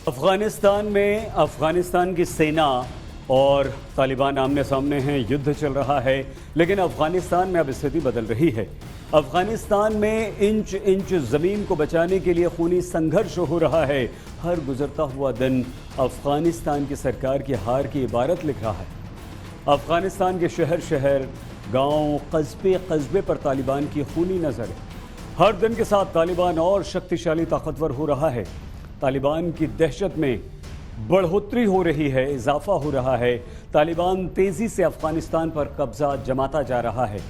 अफगानिस्तान की सेना और तालिबान आमने सामने हैं, युद्ध चल रहा है। लेकिन अफगानिस्तान में अब स्थिति बदल रही है। अफगानिस्तान में इंच इंच ज़मीन को बचाने के लिए खूनी संघर्ष हो रहा है। हर गुजरता हुआ दिन अफगानिस्तान की सरकार की हार की इबारत लिख रहा है। अफगानिस्तान के शहर शहर, गांव, कस्बे कस्बे पर तालिबान की खूनी नज़र है। हर दिन के साथ तालिबान और शक्तिशाली, ताकतवर हो रहा है। तालिबान की दहशत में बढ़ोतरी हो रही है, इजाफा हो रहा है। तालिबान तेजी से अफगानिस्तान पर कब्जा जमाता जा रहा है।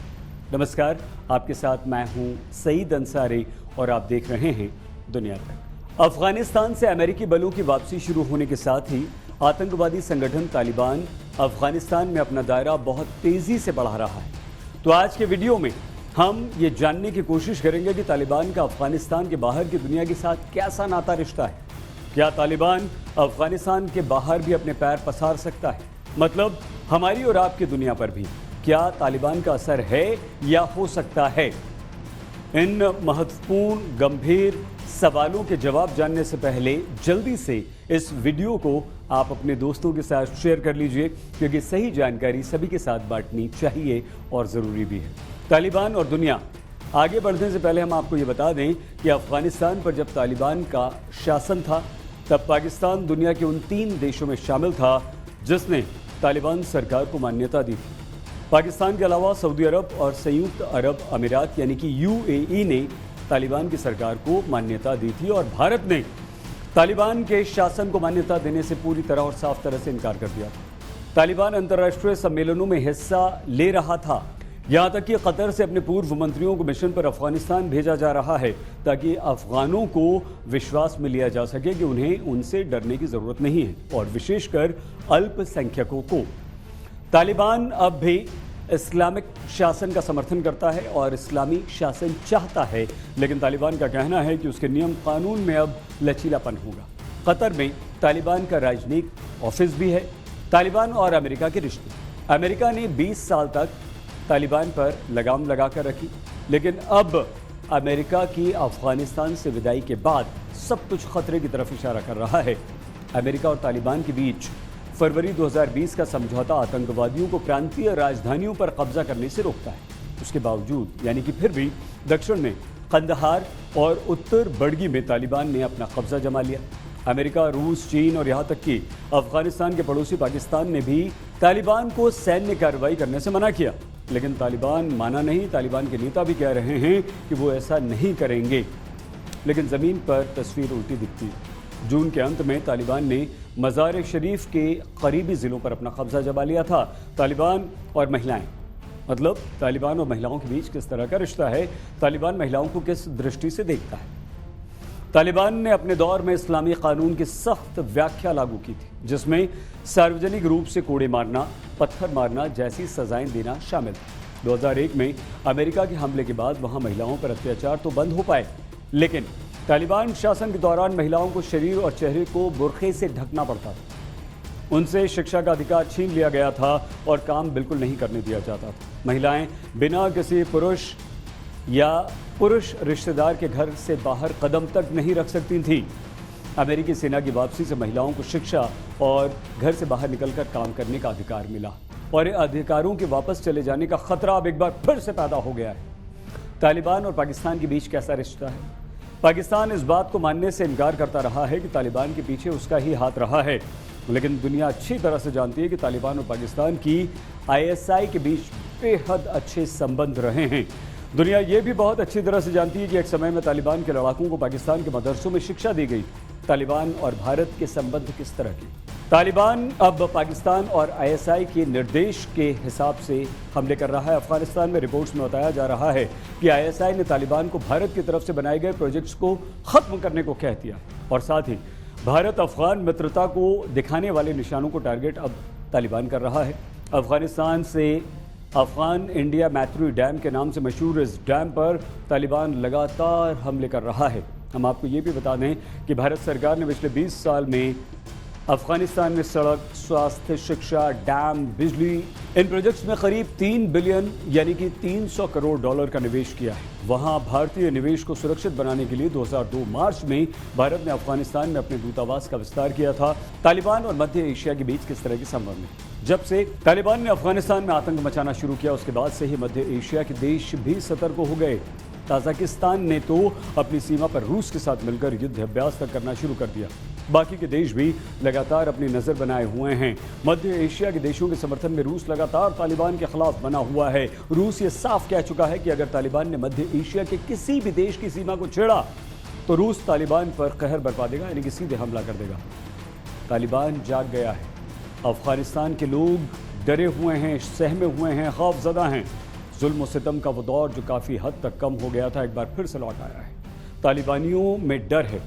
नमस्कार, आपके साथ मैं हूं सईद अंसारी और आप देख रहे हैं दुनिया तक। अफगानिस्तान से अमेरिकी बलों की वापसी शुरू होने के साथ ही आतंकवादी संगठन तालिबान अफगानिस्तान में अपना दायरा बहुत तेजी से बढ़ा रहा है। तो आज के वीडियो में हम ये जानने की कोशिश करेंगे कि तालिबान का अफगानिस्तान के बाहर की दुनिया के साथ कैसा नाता रिश्ता है। क्या तालिबान अफगानिस्तान के बाहर भी अपने पैर पसार सकता है, मतलब हमारी और आपकी दुनिया पर भी क्या तालिबान का असर है या हो सकता है? इन महत्वपूर्ण गंभीर सवालों के जवाब जानने से पहले जल्दी से इस वीडियो को आप अपने दोस्तों के साथ शेयर कर लीजिए, क्योंकि सही जानकारी सभी के साथ बांटनी चाहिए और ज़रूरी भी है। तालिबान और दुनिया, आगे बढ़ने से पहले हम आपको ये बता दें कि अफगानिस्तान पर जब तालिबान का शासन था तब पाकिस्तान दुनिया के उन 3 देशों में शामिल था जिसने तालिबान सरकार को मान्यता दी थी। पाकिस्तान के अलावा सऊदी अरब और संयुक्त अरब अमीरात यानी कि UAE ने तालिबान की सरकार को मान्यता दी थी और भारत ने तालिबान के शासन को मान्यता देने से पूरी तरह और साफ तरह से इनकार कर दिया था। तालिबान अंतर्राष्ट्रीय सम्मेलनों में हिस्सा ले रहा था, यहाँ तक कि कतर से अपने पूर्व मंत्रियों को मिशन पर अफगानिस्तान भेजा जा रहा है ताकि अफगानों को विश्वास में लिया जा सके कि उन्हें उनसे डरने की ज़रूरत नहीं है, और विशेषकर अल्पसंख्यकों को। तालिबान अब भी इस्लामिक शासन का समर्थन करता है और इस्लामी शासन चाहता है, लेकिन तालिबान का कहना है कि उसके नियम कानून में अब लचीलापन होगा। कतर में तालिबान का राजनयिक ऑफिस भी है। तालिबान और अमेरिका के रिश्ते, अमेरिका ने 20 साल तक तालिबान पर लगाम लगाकर रखी, लेकिन अब अमेरिका की अफगानिस्तान से विदाई के बाद सब कुछ खतरे की तरफ इशारा कर रहा है। अमेरिका और तालिबान के बीच फरवरी 2020 का समझौता आतंकवादियों को प्रांतीय राजधानियों पर कब्जा करने से रोकता है। उसके बावजूद, यानी कि फिर भी, दक्षिण में कंदहार और उत्तर बड़गी में तालिबान ने अपना कब्जा जमा लिया। अमेरिका, रूस, चीन और यहाँ तक कि अफगानिस्तान के पड़ोसी पाकिस्तान ने भी तालिबान को सैन्य कार्रवाई करने से मना किया, लेकिन तालिबान माना नहीं। तालिबान के नेता भी कह रहे हैं कि वो ऐसा नहीं करेंगे, लेकिन ज़मीन पर तस्वीर उल्टी दिखती है। जून के अंत में तालिबान ने मज़ार शरीफ के करीबी ज़िलों पर अपना कब्जा जमा लिया था। तालिबान और महिलाएं, मतलब तालिबान और महिलाओं के बीच किस तरह का रिश्ता है, तालिबान महिलाओं को किस दृष्टि से देखता है। तालिबान ने अपने दौर में इस्लामी कानून की सख्त व्याख्या लागू की थी, जिसमें सार्वजनिक रूप से कोड़े मारना, पत्थर मारना जैसी सजाएं देना शामिल था। 2001 में अमेरिका के हमले के बाद वहां महिलाओं पर अत्याचार तो बंद हो पाए, लेकिन तालिबान शासन के दौरान महिलाओं को शरीर और चेहरे को बुर्खे से ढकना पड़ता था। उनसे शिक्षा का अधिकार छीन लिया गया था और काम बिल्कुल नहीं करने दिया जाता था। महिलाएं बिना किसी पुरुष रिश्तेदार के घर से बाहर कदम तक नहीं रख सकती थी। अमेरिकी सेना की वापसी से महिलाओं को शिक्षा और घर से बाहर निकलकर काम करने का अधिकार मिला, और अधिकारों के वापस चले जाने का खतरा अब एक बार फिर से पैदा हो गया है। तालिबान और पाकिस्तान के बीच कैसा रिश्ता है? पाकिस्तान इस बात को मानने से इनकार करता रहा है कि तालिबान के पीछे उसका ही हाथ रहा है, लेकिन दुनिया अच्छी तरह से जानती है कि तालिबान और पाकिस्तान की ISI के बीच बेहद अच्छे संबंध रहे हैं। दुनिया ये भी बहुत अच्छी तरह से जानती है कि एक समय में तालिबान के लड़ाकों को पाकिस्तान के मदरसों में शिक्षा दी गई। तालिबान और भारत के संबंध किस तरह के? तालिबान अब पाकिस्तान और ISI के निर्देश के हिसाब से हमले कर रहा है। अफगानिस्तान में रिपोर्ट्स में बताया जा रहा है कि ISI ने तालिबान को भारत की तरफ से बनाए गए प्रोजेक्ट्स को खत्म करने को कह दिया, और साथ ही भारत अफगान मित्रता को दिखाने वाले निशानों को टारगेट अब तालिबान कर रहा है। अफगानिस्तान से अफगान इंडिया मैत्री डैम के नाम से मशहूर इस डैम पर तालिबान लगातार हमले कर रहा है। हम आपको ये भी बता दें कि भारत सरकार ने पिछले 20 साल में अफगानिस्तान में सड़क, स्वास्थ्य, शिक्षा, डैम, बिजली, इन प्रोजेक्ट्स में करीब 3 बिलियन यानी कि 300 करोड़ डॉलर का निवेश किया है। वहां भारतीय निवेश को सुरक्षित बनाने के लिए 2002 मार्च में भारत ने अफगानिस्तान में अपने दूतावास का विस्तार किया था। तालिबान और मध्य एशिया के बीच किस तरह के संबंध है? जब से तालिबान ने अफगानिस्तान में आतंक मचाना शुरू किया, उसके बाद से ही मध्य एशिया के देश भी सतर्क हो गए। ताजिकिस्तान ने तो अपनी सीमा पर रूस के साथ मिलकर युद्ध अभ्यास तक करना शुरू कर दिया। बाकी के देश भी लगातार अपनी नजर बनाए हुए हैं। मध्य एशिया के देशों के समर्थन में रूस लगातार तालिबान के खिलाफ बना हुआ है। रूस ये साफ कह चुका है कि अगर तालिबान ने मध्य एशिया के किसी भी देश की सीमा को छेड़ा तो रूस तालिबान पर कहर बरपा देगा, यानी कि सीधे हमला कर देगा। तालिबान जाग गया है। अफगानिस्तान के लोग डरे हुए हैं, सहमे हुए हैं, खौफजदा हैं। जुल्म और सितम का वो दौर जो काफ़ी हद तक कम हो गया था, एक बार फिर से लौट आया है। तालिबानियों में डर है।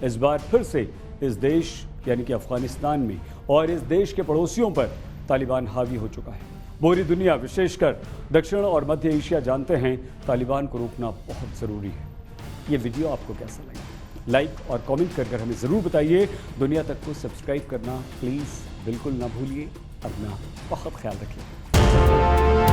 इस बार फिर से इस देश यानी कि अफगानिस्तान में और इस देश के पड़ोसियों पर तालिबान हावी हो चुका है। पूरी दुनिया, विशेषकर दक्षिण और मध्य एशिया जानते हैं तालिबान को रोकना बहुत ज़रूरी है। ये वीडियो आपको कैसा लगा? लाइक और कमेंट कर हमें ज़रूर बताइए। दुनिया तक को सब्सक्राइब करना प्लीज़ बिल्कुल ना भूलिए। अपना बहुत ख्याल रखिए।